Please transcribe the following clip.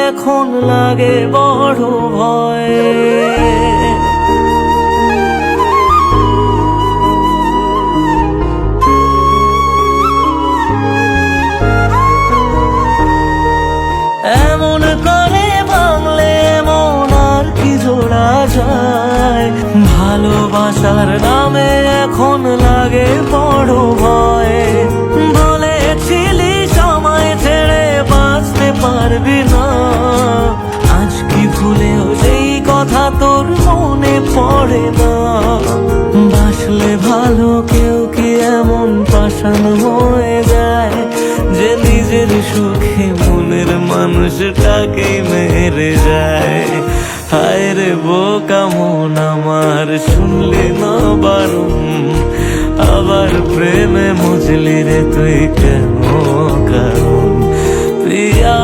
এখন লাগে বড় ভয়। এমন করে ভাঙলে মন আর কি জোড়া যায়, ভালোবাসার নামে এখন লাগে বড় ভয়। বলেছিলি সময় ছেড়ে বাঁচতে পারবি না, আজ কি ভুলেও সেই কথা তোর মনে পড়ে না? বাসলে ভালো কেউ কি এমন পাষাণ হয়ে যায়, যে নিজের সুখে মনের মানুষটাকে মেরে যায়? হায় রে বোকা মন আমার, শুনলি না বারণ, আবার প্রেমে মজলি রে তুই কেন কারণ? প্রিয়া